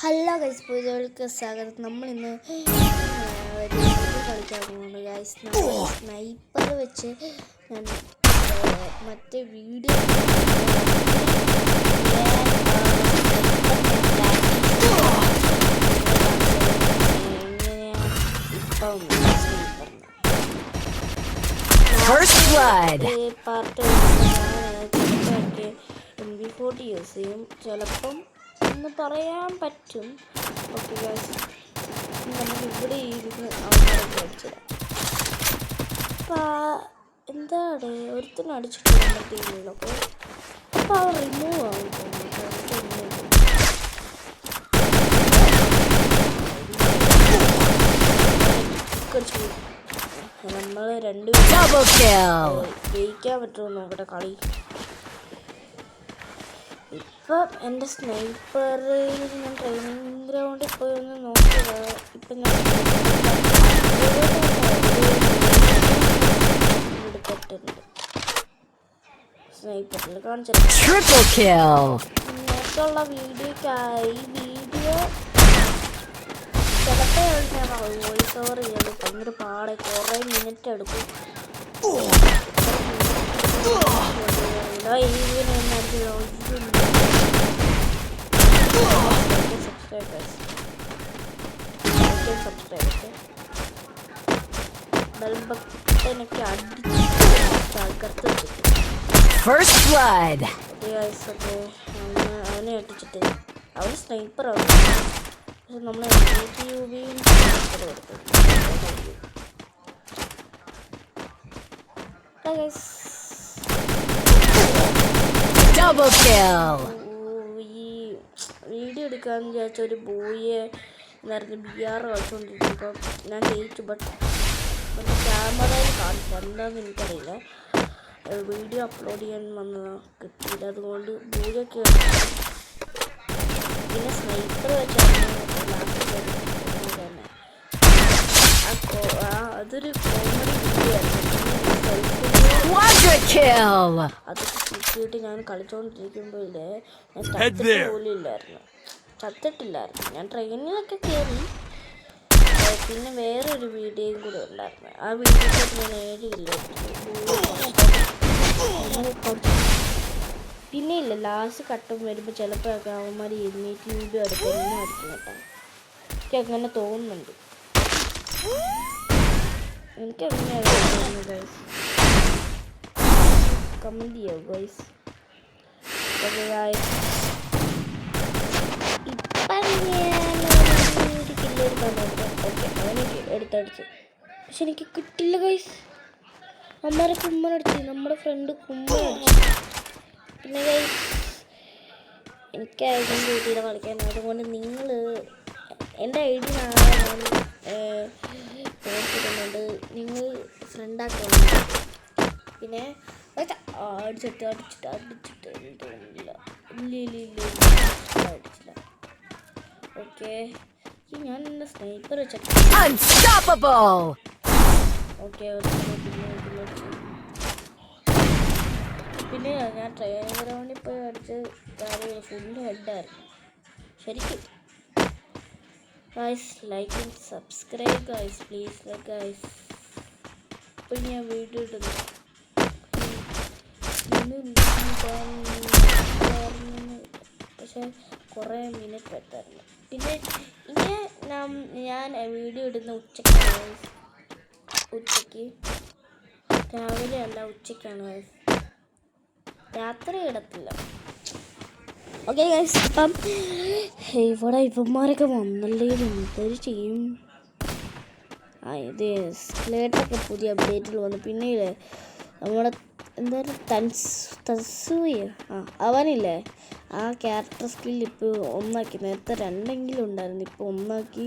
Hello guys, പുതിയവർക്ക് സ്വാഗതം. നമ്മളിന്ന് ഒരു വീഡിയോ കളിക്കാൻ പോകുന്നു ഗൈസ്. നമ്മൾ സ്നൈപ്പർ വെച്ച് ഞാൻ മറ്റേ വീഡിയോ പാർട്ട് MP40 യൂസ് ചെയ്യും. ചിലപ്പം എന്ന് പറയാൻ പറ്റും. ഓക്കെ ഗൈസ്, നമുക്ക് ഇവിടെ ഇരുന്ന് അവന്മാരെ കളിച്ചിടാം. എന്താണ് ഒരുത്തിന് അടിച്ചിട്ട് ടീമിലൊക്കെ അപ്പോൾ അവർ റിമൂവ് ആവും നമ്മൾ രണ്ടുപേരും ജയിക്കാൻ പറ്റുമോ നോക്കട്ടെ കളി. ഇപ്പം എൻ്റെ സ്നൈപ്പറിൽ ഞാൻ ട്രെയിനിങ് ഗ്രൗണ്ടിൽ പോയി ഒന്ന് നോക്കുക. ഇപ്പം ഞാൻ എടുത്തിട്ടുണ്ട് സ്നൈപ്പറിൽ കാണിച്ചിട്ടുണ്ട്. നേരത്തുള്ള വീഡിയോക്കായി ചിലപ്പോൾ ഞാൻ വോയിസ് ഓവർ ചെയ്യണം. ഭയങ്കര പാടെ കുറേ മിനിറ്റ് എടുക്കും. ബെൽബട്ടനൊക്കെ അവനെ അടിച്ചിട്ട് അവന് സ്നൈപ്പറാണ്. പക്ഷെ നമ്മൾ യൂട്യൂബിയും ഈ വീഡിയോ എടുക്കാന്ന് വിചാരിച്ച ഒരു ബോയെ നേരത്തെ BR കളിച്ചുകൊണ്ടിരിക്കുമ്പോൾ ഞാൻ ജയിച്ചു. ബട്ട് ക്യാമറയിൽ കാണിച്ചു എന്താണെന്ന് എനിക്കറിയില്ല. വീഡിയോ അപ്ലോഡ് ചെയ്യാൻ വന്നതാണ്, കിട്ടിയില്ല. അതുകൊണ്ട് ബോയൊക്കെ പിന്നെ സ്നൈപ്പർ വെച്ചാണ് അതൊരു കോമഡി വീഡിയോ ആയിരുന്നു. അതൊക്കെ കിട്ടിയിട്ട് ഞാൻ കളിച്ചുകൊണ്ടിരിക്കുമ്പോഴേ ഞാൻ ചത്തിട്ടില്ലായിരുന്നു. ഞാൻ ട്രെയിനിലൊക്കെ കയറി. പിന്നെ വേറൊരു വീഡിയോയും കൂടെ ഉണ്ടായിരുന്നു. ആ വീഡിയോക്ക് ഞാൻ 7 കിലോ. പിന്നെ ഇല്ല, ലാസ്റ്റ് ഘട്ടം വരുമ്പോൾ ചിലപ്പോഴൊക്കെ അവന്മാർ 800 രൂപ അടുത്തൊന്നും അടിക്കും കേട്ടോ. എനിക്കങ്ങനെ തോന്നുന്നുണ്ട്. എനിക്കങ്ങനെയാണ് തോന്നുന്നത് ഗൈസ്. കമൻറ്റ് ചെയ്യാം ഗൈസ്. ഇപ്പം അവനെനിക്ക് എടുത്തടിച്ചു, പക്ഷെ എനിക്ക് കിട്ടില്ല ഗൈസ്. അമ്മമാരെ കുമ്മനടിച്ചു, നമ്മുടെ ഫ്രണ്ട് കുമ്മനടിച്ചു. പിന്നെ ഗൈസ് എനിക്ക് ഐഡിയും വീട്ടിൽ കളിക്കാൻ. അതുകൊണ്ട് നിങ്ങൾ എൻ്റെ ഐഡി നാളെ ഞാൻ നോക്കിയിട്ടുണ്ട്, നിങ്ങൾ ഫ്രണ്ടാക്കണം. പിന്നെ അടിച്ചിട്ട് തോന്നുന്നില്ല. ഇല്ല അടിച്ചില്ല. ഓക്കെ, ഞാൻ എൻ്റെ സ്നൈപ്പർ വെച്ചിട്ട് ഓക്കെ. പിന്നെ ഞാൻ ട്രെയിനിങ് ഗ്രൗണ്ടിൽ പോയി അടിച്ച് കാര്യം ഫുള്ള് ഹെഡായിരുന്നു ശരിക്കും. Guys like and subscribe guys, please guys. ഇപ്പം ഞാൻ വീഡിയോ ഇടുന്നു. പക്ഷെ കുറേ മിനിറ്റ് വെട്ടായിരുന്നു. പിന്നെ ഇനി ഞാൻ വീഡിയോ ഇടുന്ന ഉച്ചയ്ക്ക് രാവിലെ അല്ല, ഉച്ചയ്ക്കാണ് ഗൈസ്. രാത്രി ഇടത്തില്ല. ഓക്കെ ഗൈസ്, ഇപ്പം ഇവിടെ ഇവന്മാരൊക്കെ വന്നല്ലേ, എന്തൊരു ചെയ്യും. ഇത് സ്ലേറ്റൊക്കെ പുതിയ അപ്ഡേറ്റിൽ വന്നു. പിന്നെ നമ്മുടെ എന്തായാലും തൻസൂയ അവനില്ലേ, ആ ക്യാരക്ടർ സ്കിൽ ഇപ്പോൾ 1 നേരത്തെ 2 ഉണ്ടായിരുന്നു, ഇപ്പോൾ 1.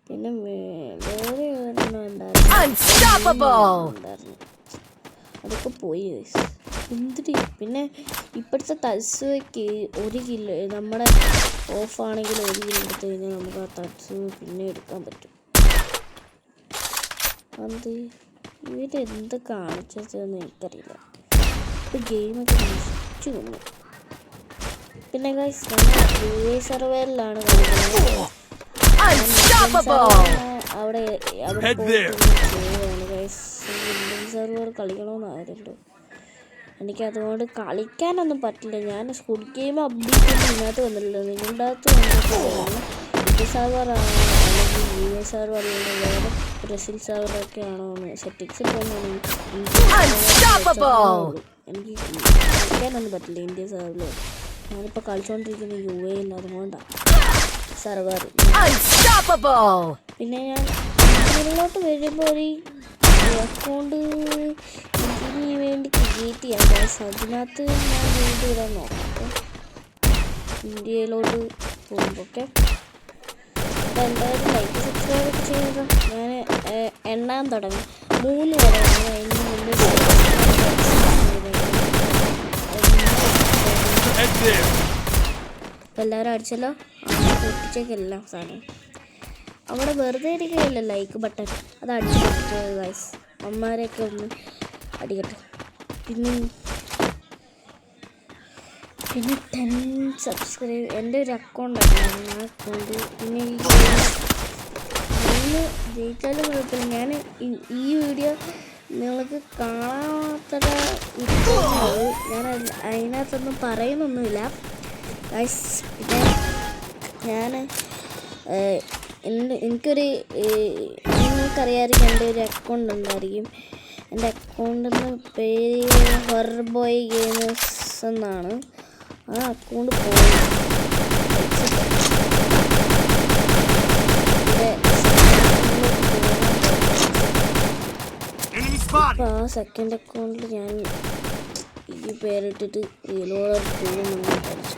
പിന്നെ വേറെ ഉണ്ടായിരുന്നു, അതൊക്കെ പോയി ഗൈസ്. എന്തിന് പിന്നെ ഇപ്പോഴത്തെ തത്സുവയ്ക്ക് 1 കിലോ നമ്മുടെ ഓഫാണെങ്കിൽ 1 കിലോ എടുത്തു കഴിഞ്ഞാൽ നമുക്ക് ആ തത്സുവ പിന്നെ എടുക്കാൻ പറ്റും. അത് ഇവരെന്ത് കാണിച്ചതെന്ന് എനിക്കറിയില്ല. ഇപ്പോൾ ഗെയിമൊക്കെ നശിച്ചു വന്നു. പിന്നെ ഗൈസ് നമ്മൾ സർവേറിലാണ് കളിക്കുന്നത്. അവിടെ സെർവർ കളിക്കണമെന്നായിരുന്നു. എനിക്കതുകൊണ്ട് കളിക്കാനൊന്നും പറ്റില്ല. ഞാൻ സ്കൂൾ ഗെയിം അപ്ഡേറ്റ് ഒന്നും ഇതിനകത്ത് വന്നിട്ടില്ല. നിങ്ങളുടെ അകത്ത് വന്നിട്ടുള്ളതാണ്. ഇന്ത്യ സർവറാണോ അല്ലെങ്കിൽ യു എ സർവർ അല്ലെങ്കിൽ വേറെ ബ്രസീൽ സർവറൊക്കെ ആണോ എന്ന് സെറ്റിങ്സിൽ പോകുന്നതാണ്. എനിക്ക് കളിക്കാനൊന്നും പറ്റില്ല ഇന്ത്യ സർവറിൽ. ഞാനിപ്പോൾ കളിച്ചുകൊണ്ടിരിക്കുന്ന യു എയിൽ, അതുകൊണ്ടാണ് സർവർ. പിന്നെ ഞാൻ ഇന്ത്യയിലോട്ട് വരുമ്പോൾ ഒരു അക്കൗണ്ട് ഇതിന് വേണ്ടി ക്രിയേറ്റ് ചെയ്യാം ഗൈസ്. അതിനകത്ത് ഞാൻ വീണ്ടും ഇടാൻ നോക്കാം. ഇന്ത്യയിലോട്ട് പോകുമ്പോൾ ഓക്കെ. അപ്പോൾ എന്തായാലും ലൈക്ക് സബ്സ്ക്രൈബ് ഒക്കെ ചെയ്യുക. ഞാൻ എണ്ണാൻ തുടങ്ങി 3 വരെ. അതിന് മുന്നേ എല്ലാവരും അടിച്ചല്ലോ. പൊട്ടിച്ചേക്കെല്ലാം സാധനം അവിടെ വെറുതെ ഇരിക്കുകയല്ല ലൈക്ക് ബട്ടൺ, അത് അടിച്ച് പൊട്ടിച്ചത് ഗൈസ്. അമ്മമാരെയൊക്കെ ഒന്ന് അടിക്കട്ടെ. പിന്നെ 10 സബ്സ്ക്രൈബ് എൻ്റെ ഒരു അക്കൗണ്ടാണ് ആ അക്കൗണ്ട്. പിന്നെ ഇന്ന് ജയിച്ചാലും കുഴപ്പമില്ല. ഞാൻ ഈ വീഡിയോ നിങ്ങൾക്ക് കാണാത്ത ഞാൻ അതിനകത്തൊന്നും പറയുന്നൊന്നുമില്ല ഗൈസ്. പിന്നെ ഞാൻ എനിക്കൊരു നിങ്ങൾക്കറിയാമായിരിക്കും എൻ്റെ ഒരു അക്കൗണ്ട് ഉണ്ടായിരിക്കും. എൻ്റെ അക്കൗണ്ടിൻ്റെ പേര് ഹൊർബോയ് ഗെയിമേഴ്സ് എന്നാണ്. ആ അക്കൗണ്ട് പോയി ഇപ്പോൾ ആ സെക്കൻഡ് അക്കൗണ്ടിൽ ഞാൻ ഈ പേരിട്ടിട്ട് റീലോഡ് പോകുമെന്ന് വിചാരിച്ചു.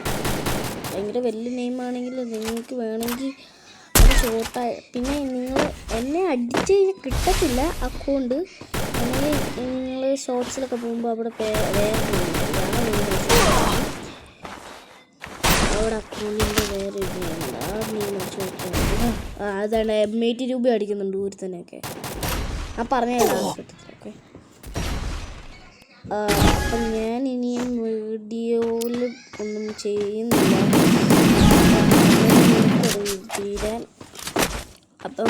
ഭയങ്കര വലിയ നെയിമാണെങ്കിൽ നിങ്ങൾക്ക് വേണമെങ്കിൽ അത് ഷോർട്ടായി. പിന്നെ നിങ്ങൾ എന്നെ അടിച്ച് കഴിഞ്ഞാൽ കിട്ടത്തില്ല അക്കൗണ്ട്. അല്ലെങ്കിൽ നിങ്ങൾ ഷോർട്സിലൊക്കെ പോകുമ്പോൾ അവിടെ വേറെ അവിടെ അക്കൗണ്ടിൻ്റെ വേറെ ഇതുണ്ട്. ആ നെയിം അടിച്ച് നോക്കിയാൽ അതാണ് 80 രൂപ അടിക്കുന്നുണ്ട് ഊരി തന്നെയൊക്കെ. ആ പറഞ്ഞതല്ല ഓക്കെ. അപ്പം ഞാൻ ഇനിയും വീഡിയോയിൽ ഒന്നും ചെയ്യുന്നില്ല തീരാൻ. അപ്പം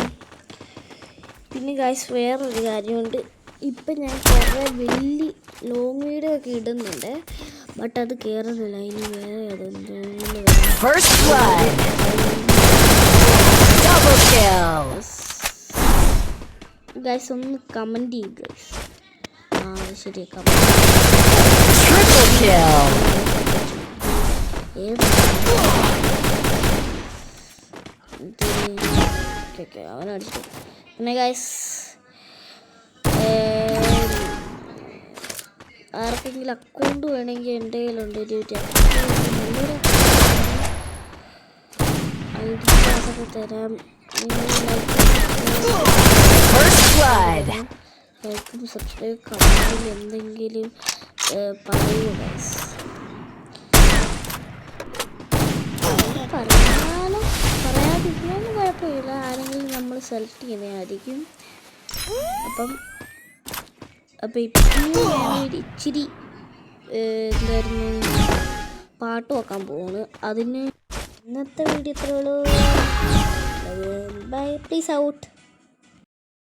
പിന്നെ ഗൈസ് വേറൊരു കാര്യമുണ്ട്. ഇപ്പം ഞാൻ കുറേ വലിയ ലോങ് വീഡിയോ ഒക്കെ ഇടുന്നുണ്ട്, ബട്ട് അത് കയറുന്നില്ല. ഇനി വേറെ അതെന്തോന്ന് ഗൈസ് ഒന്ന് കമൻറ്റ് ചെയ്യും ഗൈസ്. ശരി അവനടിച്ചു. പിന്നെ ഗൈസ് ആർക്കെങ്കിലും അക്കൗണ്ട് വേണമെങ്കിൽ എൻ്റെ കയ്യിലുണ്ട്. നല്ലൊരു ഐഡിയാസൊക്കെ തരാം. ലൈക്കും സബ്സ്ക്രൈബ് കമൻറ്റിൽ എന്തെങ്കിലും പറയൂ ഗൈസ്. പറയാനും പറയാതിരിക്കാനും കുഴപ്പമില്ല. ആരെങ്കിലും നമ്മൾ സെലക്ട് ചെയ്യുന്നതായിരിക്കും. അപ്പം ഇപ്പം ഞാൻ ഇച്ചിരി എന്തായിരുന്നു പാട്ട് വെക്കാൻ പോവാണ്. അതിന് ഇന്നത്തെ വീഡിയോ ഇത്രയുള്ളൂ. Bye, peace out.